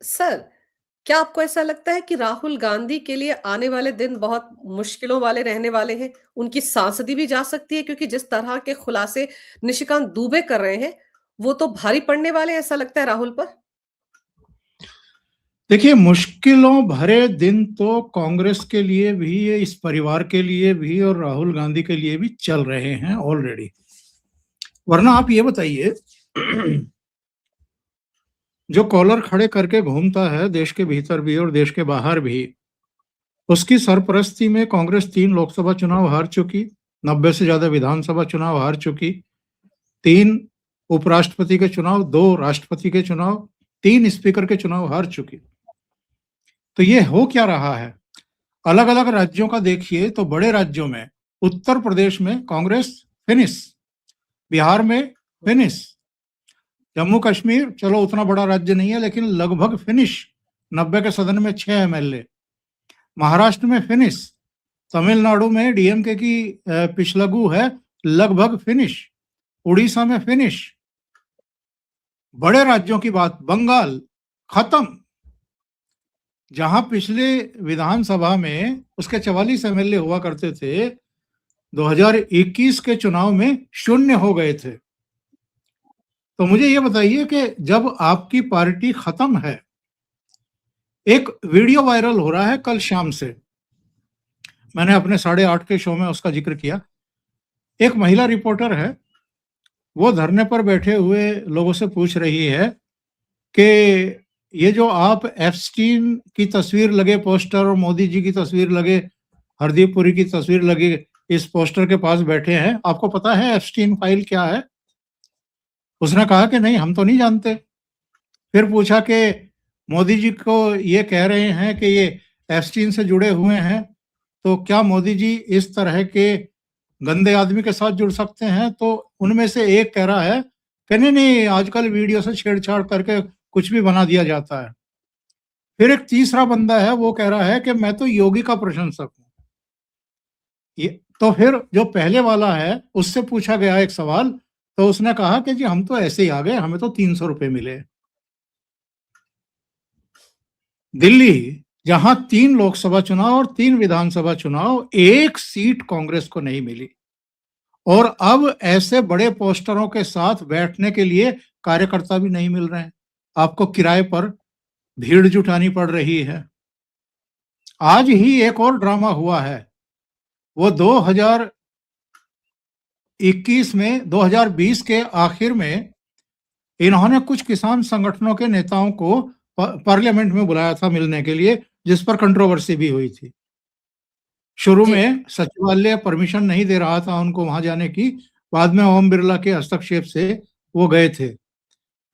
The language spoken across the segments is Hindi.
सर, क्या आपको ऐसा लगता है कि राहुल गांधी के लिए आने वाले दिन बहुत मुश्किलों वाले रहने वाले हैं? उनकी सांसदी भी जा सकती है क्योंकि जिस तरह के खुलासे निशिकांत दुबे कर रहे हैं, वो तो भारी पड़ने वाले हैं ऐसा लगता है राहुल पर? देखिए, मुश्किलों भरे दिन तो कांग्रेस के लिए भी, इस परिवार के लिए भी और राहुल गांधी के लिए भी चल रहे हैं ऑलरेडी। वरना आप ये बताइए, जो कॉलर खड़े करके घूमता है देश के भीतर भी और देश के बाहर भी, उसकी सरपरस्ती में कांग्रेस 3 लोकसभा चुनाव हार चुकी, 90 से ज्यादा विधानसभा चुनाव हार चुकी, 3 उपराष्ट्रपति के चुनाव, 2 राष्ट्रपति के चुनाव, 3 स्पीकर के चुनाव हार चुकी। तो ये हो क्या रहा है? अलग अलग राज्यों का देखिए तो बड़े राज्यों में, उत्तर प्रदेश में कांग्रेस फिनिश, बिहार में फिनिश, जम्मू कश्मीर चलो उतना बड़ा राज्य नहीं है लेकिन लगभग फिनिश, 90 के सदन में 6 एमएलए, महाराष्ट्र में फिनिश, तमिलनाडु में डीएमके की पिछलगू है, लगभग फिनिश, उड़ीसा में फिनिश। बड़े राज्यों की बात, बंगाल खत्म, जहां पिछले विधानसभा में उसके 44 एमएलए हुआ करते थे, 2021 के चुनाव में शून्य हो गए थे। तो मुझे ये बताइए कि जब आपकी पार्टी खत्म है, एक वीडियो वायरल हो रहा है कल शाम से, मैंने अपने 8:30 के शो में उसका जिक्र किया। एक महिला रिपोर्टर है, वो धरने पर बैठे हुए लोगों से पूछ रही है कि ये जो आप एप्स्टीन की तस्वीर लगे पोस्टर और मोदी जी की तस्वीर लगे, हरदीप पुरी की तस्वीर लगे इस पोस्टर के पास बैठे हैं, आपको पता है एप्स्टीन फाइल क्या है? उसने कहा कि नहीं, हम तो नहीं जानते। फिर पूछा कि मोदी जी को ये कह रहे हैं कि ये एप्स्टीन से जुड़े हुए हैं, तो क्या मोदी जी इस तरह के गंदे आदमी के साथ जुड़ सकते हैं? तो उनमें से एक कह रहा है कि नहीं नहीं, आजकल वीडियो से छेड़छाड़ करके कुछ भी बना दिया जाता है। फिर एक तीसरा बंदा है, वो कह रहा है कि मैं तो योगी का प्रशंसक हूं। ये तो फिर जो पहले वाला है उससे पूछा गया एक सवाल, तो उसने कहा कि जी हम तो ऐसे ही आ गए, हमें तो 300 रुपए मिले। दिल्ली, जहां 3 लोकसभा चुनाव और 3 विधानसभा चुनाव, एक सीट कांग्रेस को नहीं मिली, और अब ऐसे बड़े पोस्टरों के साथ बैठने के लिए कार्यकर्ता भी नहीं मिल रहे हैं, आपको किराए पर भीड़ जुटानी पड़ रही है। आज ही एक और ड्रामा हुआ है, वो 2021 में, 2020 के आखिर में इन्होंने कुछ किसान संगठनों के नेताओं को पार्लियामेंट में बुलाया था मिलने के लिए, जिस पर कंट्रोवर्सी भी हुई थी। शुरू में सचिवालय परमिशन नहीं दे रहा था उनको वहां जाने की, बाद में ओम बिरला के हस्तक्षेप से वो गए थे।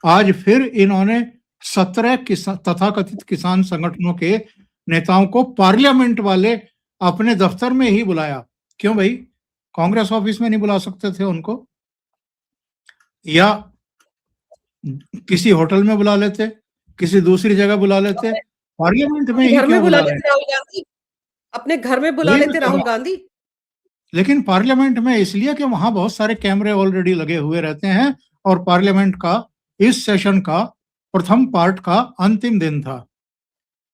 आज फिर इन्होंने 17 तथाकथित किसान संगठनों के नेताओं को पार्लियामेंट वाले अपने दफ्तर में ही बुलाया। क्यों भाई, कांग्रेस ऑफिस में नहीं बुला सकते थे उनको? या किसी होटल में बुला लेते, किसी दूसरी जगह बुला लेते, पार्लियामेंट में ही घर में क्यों बुला बुला रहे लेते राहुल गांधी, अपने घर में बुला हैं? लेते राहुल गांधी। लेकिन पार्लियामेंट में इसलिए कि वहां बहुत सारे कैमरे ऑलरेडी लगे हुए रहते हैं, और पार्लियामेंट का इस सेशन का प्रथम पार्ट का अंतिम दिन था,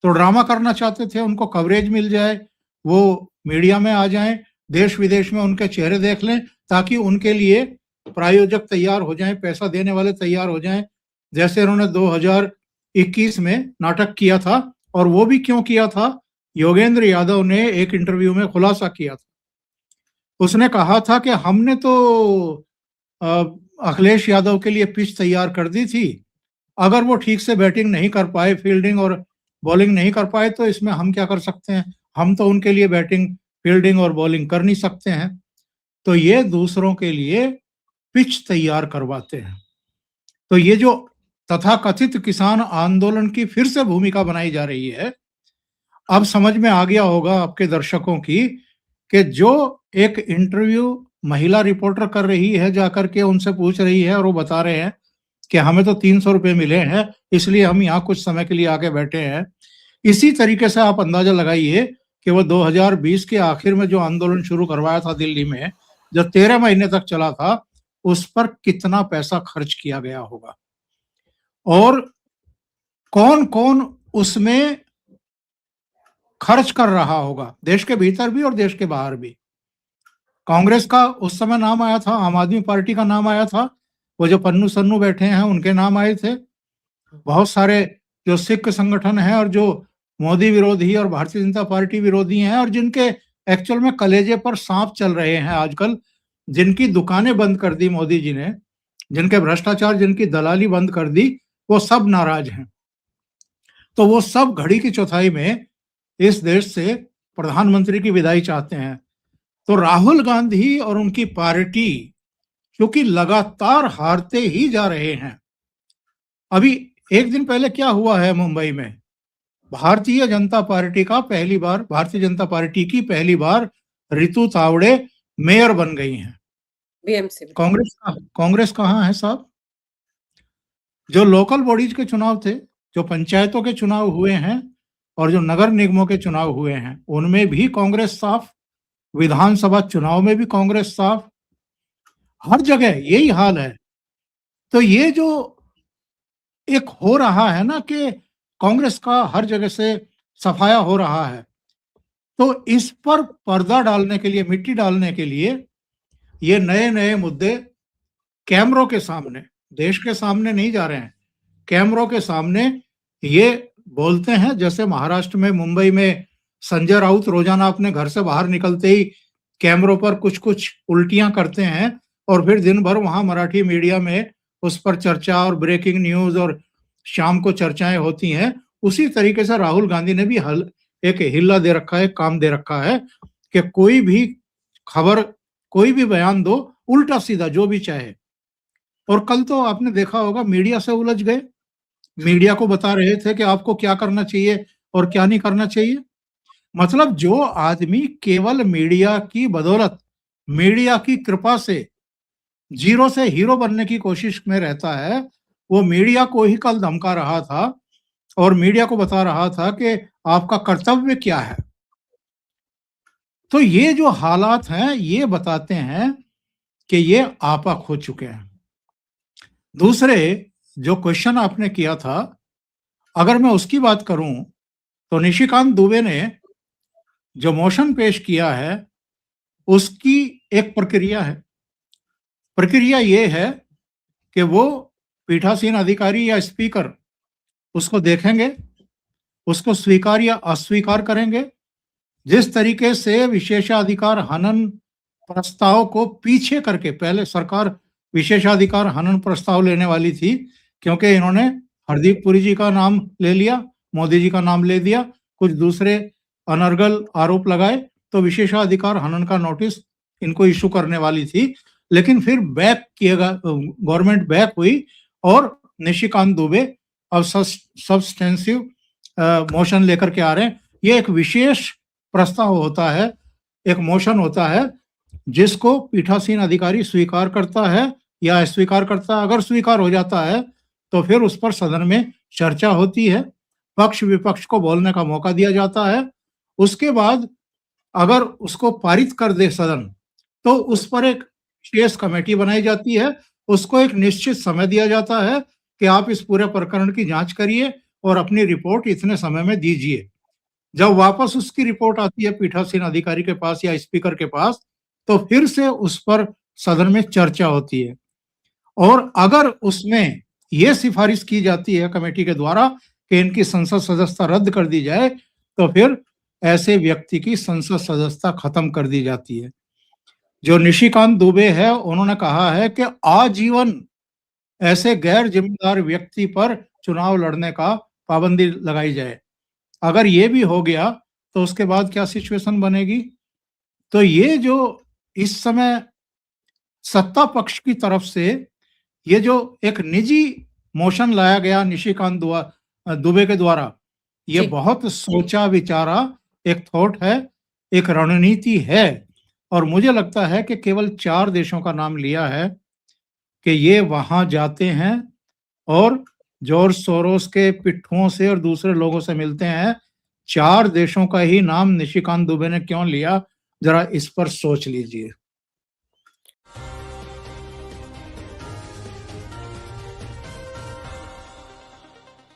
तो ड्रामा करना चाहते थे, उनको कवरेज मिल जाए, वो मीडिया में आ जाएं, देश विदेश में उनके चेहरे देख लें, ताकि उनके लिए प्रायोजक तैयार हो जाएं, पैसा देने वाले तैयार हो जाएं, जैसे उन्होंने 2021 में नाटक किया था। और वो भी क्यों किया था? योगेंद्र यादव ने एक इंटरव्यू में खुलासा किया था, उसने कहा था कि हमने तो अखिलेश यादव के लिए पिच तैयार कर दी थी, अगर वो ठीक से बैटिंग नहीं कर पाए, फील्डिंग और बॉलिंग नहीं कर पाए, तो इसमें हम क्या कर सकते हैं? हम तो उनके लिए बैटिंग, फील्डिंग और बॉलिंग कर नहीं सकते हैं। तो ये दूसरों के लिए पिच तैयार करवाते हैं। तो ये जो तथाकथित किसान आंदोलन की फिर से भूमिका बनाई जा रही है, अब समझ में आ गया होगा आपके दर्शकों की कि जो एक इंटरव्यू महिला रिपोर्टर कर रही है, जाकर के उनसे पूछ रही है और वो बता रहे हैं कि हमें तो 300 रुपए मिले हैं, इसलिए हम यहाँ कुछ समय के लिए आके बैठे हैं। इसी तरीके से आप अंदाजा लगाइए कि वो 2020 के आखिर में जो आंदोलन शुरू करवाया था दिल्ली में, जो 13 महीने तक चला था, उस पर कितना पैसा खर्च किया गया होगा। और कौन कौन उसमें खर्च कर रहा होगा, देश के भीतर भी और देश के बाहर भी। कांग्रेस का उस समय नाम आया था, आम आदमी पार्टी का नाम आया था, वो जो पन्नू सन्नू बैठे हैं उनके नाम आए थे, बहुत सारे जो सिख संगठन है और जो मोदी विरोधी और भारतीय जनता पार्टी विरोधी हैं और जिनके एक्चुअल में कलेजे पर सांप चल रहे हैं आजकल, जिनकी दुकानें बंद कर दी मोदी जी ने, जिनके भ्रष्टाचार, जिनकी दलाली बंद कर दी, वो सब नाराज हैं। तो वो सब घड़ी की चौथाई में इस देश से प्रधानमंत्री की विदाई चाहते हैं। तो राहुल गांधी और उनकी पार्टी क्योंकि लगातार हारते ही जा रहे हैं। अभी एक दिन पहले क्या हुआ है मुंबई में, भारतीय जनता पार्टी की पहली बार रितु तावड़े मेयर बन गई हैं। बीएमसी में। कांग्रेस कहाँ है साहब? जो लोकल बॉडीज के चुनाव थे, जो पंचायतों के चुनाव हुए हैं और जो नगर निगमों के चुनाव हुए हैं, उनमें भी कांग्रेस साफ, विधानसभा चुनाव में भी कांग्रेस साफ, हर जगह यही हाल है। तो ये जो एक हो रहा है ना कि कांग्रेस का हर जगह से सफाया हो रहा है, तो इस पर पर्दा डालने के लिए, मिट्टी डालने के लिए ये नए नए मुद्दे कैमरों के सामने, देश के सामने नहीं जा रहे हैं, कैमरों के सामने ये बोलते हैं। जैसे महाराष्ट्र में, मुंबई में संजय राउत रोजाना अपने घर से बाहर निकलते ही कैमरों पर कुछ कुछ उल्टियां करते हैं और फिर दिन भर वहां मराठी मीडिया में उस पर चर्चा और ब्रेकिंग न्यूज और शाम को चर्चाएं होती हैं। उसी तरीके से राहुल गांधी ने भी एक हिल्ला दे रखा है, काम दे रखा है कि कोई भी खबर, कोई भी बयान दो, उल्टा सीधा जो भी चाहे। और कल तो आपने देखा होगा, मीडिया से उलझ गए, मीडिया को बता रहे थे कि आपको क्या करना चाहिए और क्या नहीं करना चाहिए। मतलब जो आदमी केवल मीडिया की बदौलत, मीडिया की कृपा से जीरो से हीरो बनने की कोशिश में रहता है, वो मीडिया को ही कल धमका रहा था और मीडिया को बता रहा था कि आपका कर्तव्य क्या है। तो ये जो हालात हैं, ये बताते हैं कि ये आपा खो चुके हैं। दूसरे जो क्वेश्चन आपने किया था, अगर मैं उसकी बात करूं तो निशिकांत दुबे ने जो मोशन पेश किया है उसकी एक प्रक्रिया है। प्रक्रिया ये है कि वो पीठासीन अधिकारी या स्पीकर उसको देखेंगे, उसको स्वीकार या अस्वीकार करेंगे। जिस तरीके से विशेषाधिकार हनन प्रस्ताव को पीछे करके, पहले सरकार विशेषाधिकार हनन प्रस्ताव लेने वाली थी, क्योंकि इन्होंने हरदीप पुरी जी का नाम ले लिया, मोदी जी का नाम ले दिया, कुछ दूसरे अनर्गल आरोप लगाए, तो विशेषाधिकार हनन का नोटिस इनको इशू करने वाली थी। लेकिन फिर बैक किएगा, गवर्नमेंट बैक हुई और निशिकांत दुबे अब सब्सटेंसिव मोशन लेकर के आ रहे हैं। ये एक विशेष प्रस्ताव होता है, एक मोशन होता है जिसको पीठासीन अधिकारी स्वीकार करता है या अस्वीकार करता है। अगर स्वीकार हो जाता है तो फिर उस पर सदन में चर्चा होती है, पक्ष विपक्ष को बोलने का मौका दिया जाता है। उसके बाद अगर उसको पारित कर दे सदन, तो उस पर एक विशेष कमेटी बनाई जाती है, उसको एक निश्चित समय दिया जाता है कि आप इस पूरे प्रकरण की जांच करिए और अपनी रिपोर्ट इतने समय में दीजिए। जब वापस उसकी रिपोर्ट आती है पीठासीन अधिकारी के पास या स्पीकर के पास, तो फिर से उस पर सदन में चर्चा होती है। और अगर उसमें यह सिफारिश की जाती है कमेटी के द्वारा कि इनकी संसद सदस्यता रद्द कर दी जाए, तो फिर ऐसे व्यक्ति की संसद सदस्यता खत्म कर दी जाती है। जो निशिकांत दुबे है, उन्होंने कहा है कि आजीवन ऐसे गैर जिम्मेदार व्यक्ति पर चुनाव लड़ने का पाबंदी लगाई जाए। अगर ये भी हो गया तो उसके बाद क्या सिचुएशन बनेगी? तो ये जो इस समय सत्ता पक्ष की तरफ से ये जो एक निजी मोशन लाया गया निशिकांत दुबे के द्वारा, ये बहुत सोचा विचारा एक थॉट है, एक रणनीति है। और मुझे लगता है कि केवल 4 देशों का नाम लिया है कि ये वहां जाते हैं और जॉर्ज सोरोस के पिट्ठुओं से और दूसरे लोगों से मिलते हैं। 4 देशों का ही नाम निशिकांत दुबे ने क्यों लिया, जरा इस पर सोच लीजिए।